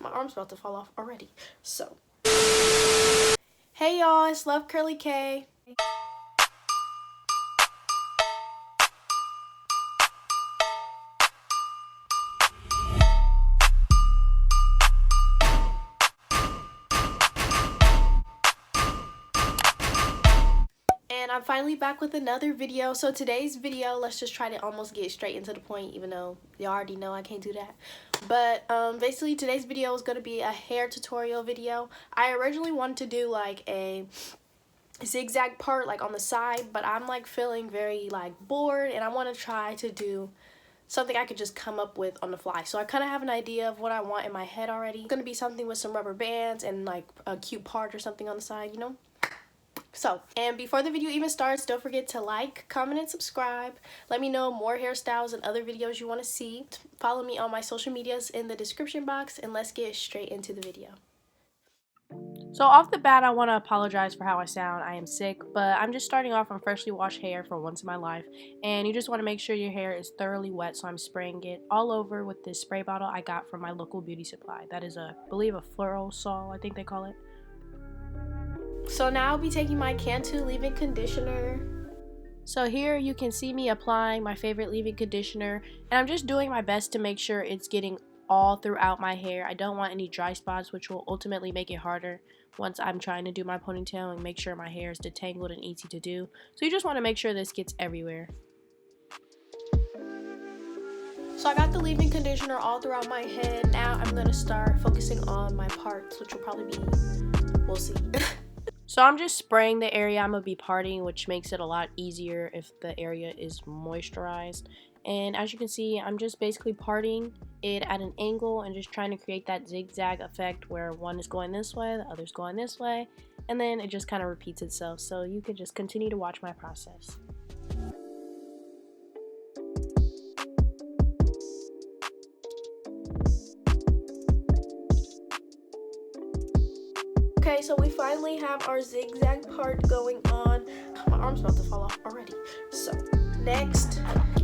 My arm's about to fall off already. So, hey y'all, it's Love Curly K. And I'm finally back with another video. So today's video, let's just try to almost get straight into the point, even though you already know I can't do that. But basically today's video is going to be a hair tutorial video. I originally wanted to do like a zigzag part like on the side, but I'm like feeling very like bored and I want to try to do something I could just come up with on the fly. So I kind of have an idea of what I want in my head already. It's going to be something with some rubber bands and like a cute part or something on the side, you know? So, and before the video even starts, don't forget to like, comment, and subscribe. Let me know more hairstyles and other videos you want to see. Follow me on my social medias in the description box, and let's get straight into the video. So off the bat, I want to apologize for how I sound. I am sick, but I'm just starting off on freshly washed hair for once in my life. And you just want to make sure your hair is thoroughly wet, so I'm spraying it all over with this spray bottle I got from my local beauty supply. That is, I believe, a floral sol, I think they call it. So now I'll be taking my Cantu leave-in conditioner. So here you can see me applying my favorite leave-in conditioner, and I'm just doing my best to make sure it's getting all throughout my hair. I don't want any dry spots, which will ultimately make it harder once I'm trying to do my ponytail and make sure my hair is detangled and easy to do. So you just want to make sure this gets everywhere. So I got the leave-in conditioner all throughout my head. Now I'm going to start focusing on my parts, which will probably be, we'll see. So I'm just spraying the area I'm going to be parting, which makes it a lot easier if the area is moisturized. And as you can see, I'm just basically parting it at an angle and just trying to create that zigzag effect where one is going this way, the other's going this way, and then it just kind of repeats itself. So you can just continue to watch my process. Okay, so we finally have our zigzag part going on. My arm's about to fall off already. So next,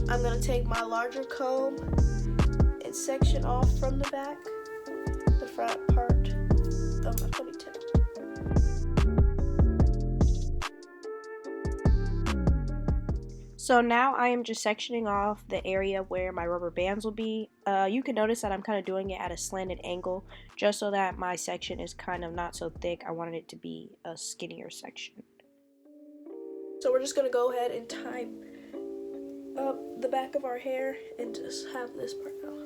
I'm gonna take my larger comb and section off from the back, the front part of my ponytail. So now I am just sectioning off the area where my rubber bands will be. You can notice that I'm kind of doing it at a slanted angle just so that my section is kind of not so thick. I wanted it to be a skinnier section. So we're just going to go ahead and tie up the back of our hair and just have this part out.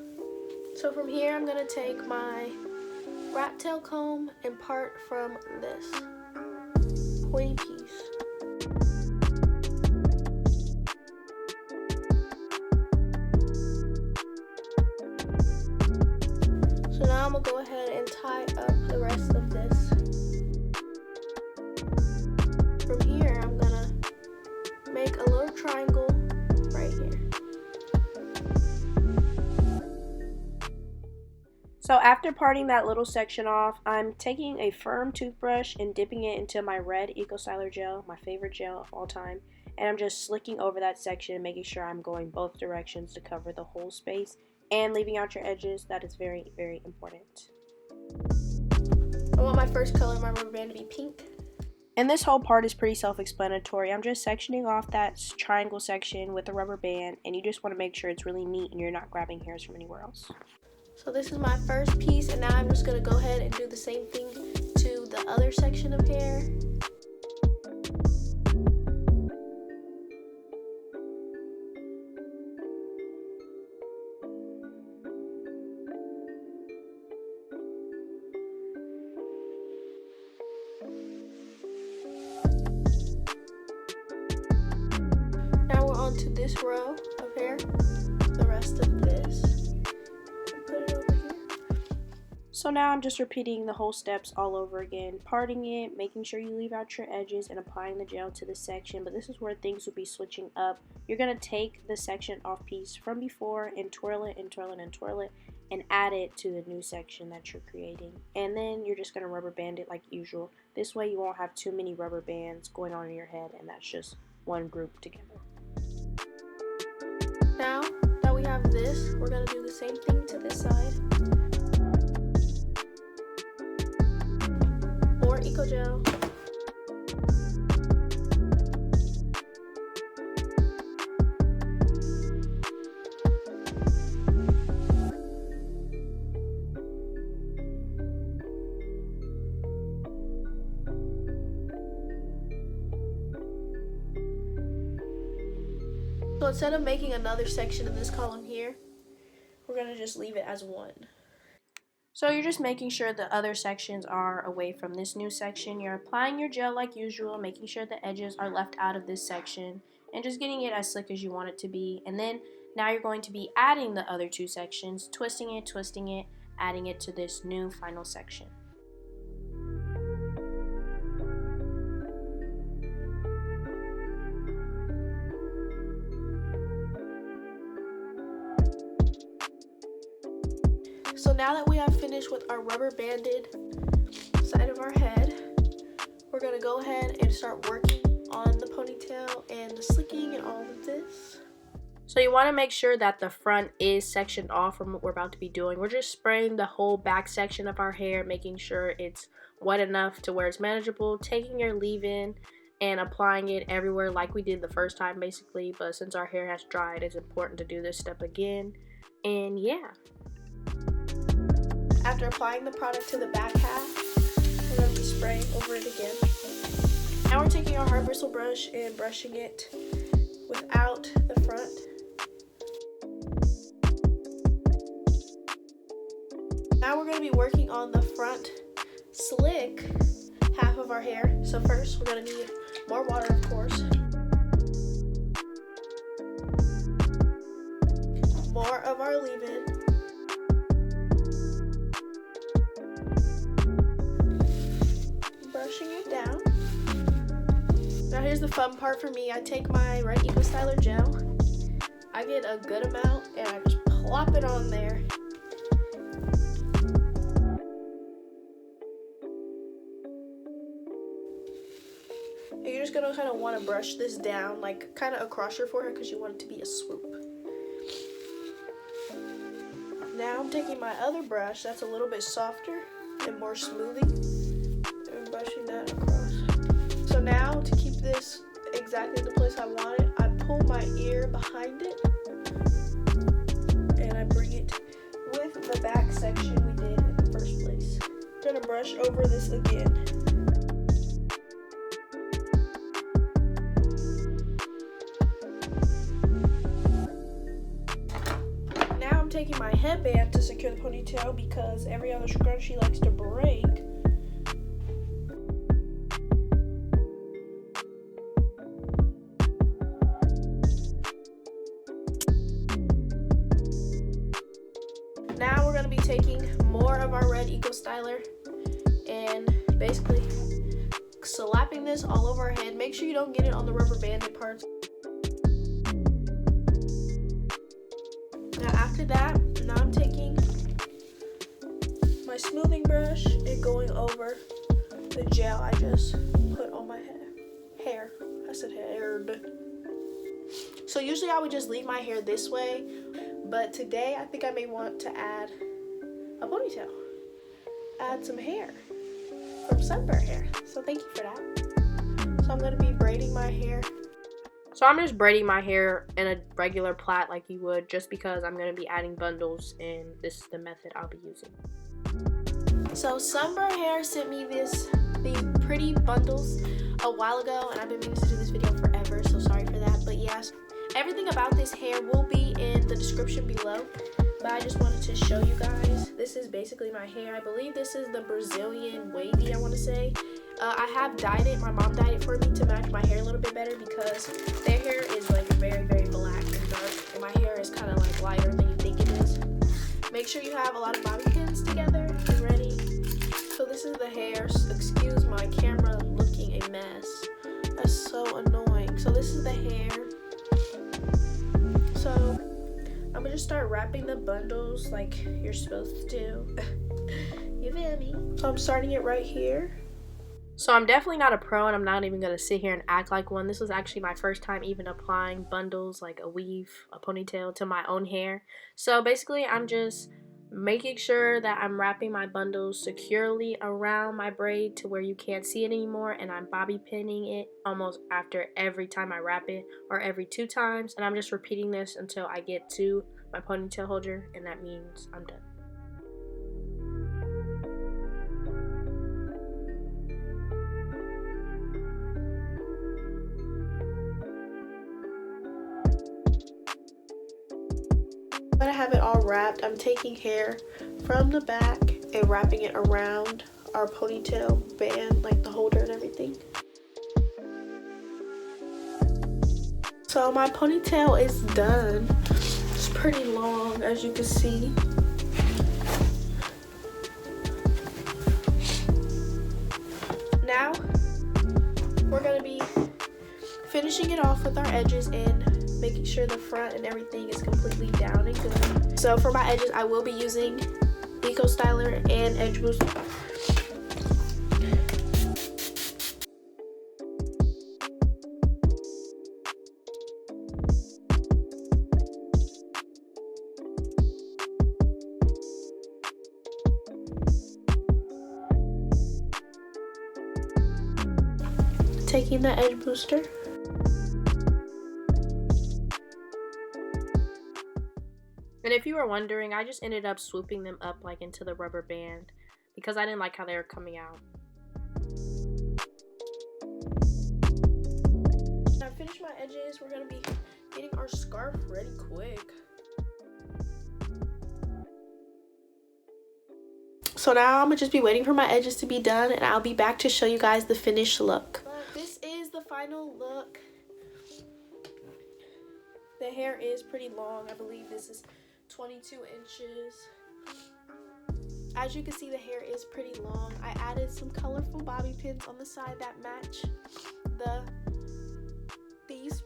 So from here I'm going to take my rat tail comb and part from this pointy piece. So now I'm going to go ahead and tie up the rest of this. From here, I'm going to make a little triangle right here. So after parting that little section off, I'm taking a firm toothbrush and dipping it into my red Eco Styler gel, my favorite gel of all time. And I'm just slicking over that section, making sure I'm going both directions to cover the whole space. And leaving out your edges. That is very, very important. I want my first color of my rubber band to be pink. And this whole part is pretty self-explanatory. I'm just sectioning off that triangle section with a rubber band, and you just want to make sure it's really neat and you're not grabbing hairs from anywhere else. So this is my first piece, and now I'm just going to go ahead and do the same thing to the other section of hair. To this row of hair, the rest of this, and put it over here. So now I'm just repeating the whole steps all over again, parting it, making sure you leave out your edges, and applying the gel to the section. But this is where things will be switching up. You're going to take the section off piece from before and twirl it and twirl it and twirl it and add it to the new section that you're creating. And then you're just going to rubber band it like usual. This way you won't have too many rubber bands going on in your head, and that's just one group together. Now that we have this, we're going to do the same thing to this side. bristle gel. So instead of making another section in this column here, we're going to just leave it as one. So you're just making sure the other sections are away from this new section. You're applying your gel like usual, making sure the edges are left out of this section, and just getting it as slick as you want it to be. And then now you're going to be adding the other two sections, twisting it, adding it to this new final section. So now that we have finished with our rubber banded side of our head, we're going to go ahead and start working on the ponytail and the slicking and all of this. So you want to make sure that the front is sectioned off from what we're about to be doing. We're just spraying the whole back section of our hair, making sure it's wet enough to where it's manageable, taking your leave-in and applying it everywhere like we did the first time basically, but since our hair has dried, it's important to do this step again. And yeah. After applying the product to the back half, we're going to be spraying over it again. Now we're taking our hard bristle brush and brushing it without the front. Now we're going to be working on the front slick half of our hair. So first we're going to need more water, of course. More of our leave-in. Brushing it down. Now here's the fun part for me. I take my Red Eco Styler gel. I get a good amount and I just plop it on there. And you're just gonna kind of want to brush this down, like kind of across your forehead because you want it to be a swoop. Now I'm taking my other brush that's a little bit softer and more smoothing, and brushing that across. So now to keep this exactly the place I want it, I pull my ear behind it and I bring it with the back section we did in the first place. I'm gonna brush over this again. Now I'm taking my headband to secure the ponytail because every other scrunchie likes to break. Now we're going to be taking more of our Red Eco Styler and basically slapping this all over our head. Make sure you don't get it on the rubber banded parts. Now after that, now I'm taking my smoothing brush and going over the gel I just put on my hair. I said hair. So usually I would just leave my hair this way, but today I think I may want to add a ponytail. Add some hair from Sunber hair. So thank you for that. So I'm going to be braiding my hair. So I'm just braiding my hair in a regular plait like you would, just because I'm going to be adding bundles and this is the method I'll be using. So Sunber hair sent me these pretty bundles a while ago, and I've been meaning to do this video forever, so sorry for that. But yes, everything about this hair will be in the description below, but I just wanted to show you guys. This is basically my hair. I believe this is the Brazilian wavy, I want to say. I have dyed it. My mom dyed it for me to match my hair a little bit better because their hair is like very, very black and dark, and my hair is kind of like lighter than you think it is. Make sure you have a lot of bobby pins together and ready. So this is the hair. Excuse my camera looking a mess. That's so annoying. So this is the hair. So I'm gonna just start wrapping the bundles like you're supposed to. You feel me? So I'm starting it right here. So I'm definitely not a pro, and I'm not even gonna sit here and act like one. This was actually my first time even applying bundles, like a weave, a ponytail, to my own hair. So basically I'm just making sure that I'm wrapping my bundles securely around my braid to where you can't see it anymore, and I'm bobby pinning it almost after every time I wrap it, or every 2 times, and I'm just repeating this until I get to my ponytail holder, and that means I'm done. When I have it all wrapped, I'm taking hair from the back and wrapping it around our ponytail band, like the holder and everything. So my ponytail is done. It's pretty long, as you can see. Now we're gonna be finishing it off with our edges and making sure the front and everything is completely down and good. So for my edges, I will be using Eco Styler and Edge Booster. Taking the Edge Booster. And if you were wondering, I just ended up swooping them up like into the rubber band because I didn't like how they were coming out. Now I finished my edges. We're gonna be getting our scarf ready quick. So now I'm gonna just be waiting for my edges to be done, and I'll be back to show you guys the finished look. This is the final look. The hair is pretty long. I believe this is 22 inches. As you can see, the hair is pretty long. I added some colorful bobby pins on the side that match these.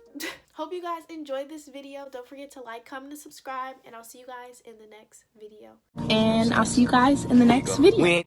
Hope you guys enjoyed this video. Don't forget to like, comment, and subscribe, and I'll see you guys in the next video. And I'll see you guys in the next video.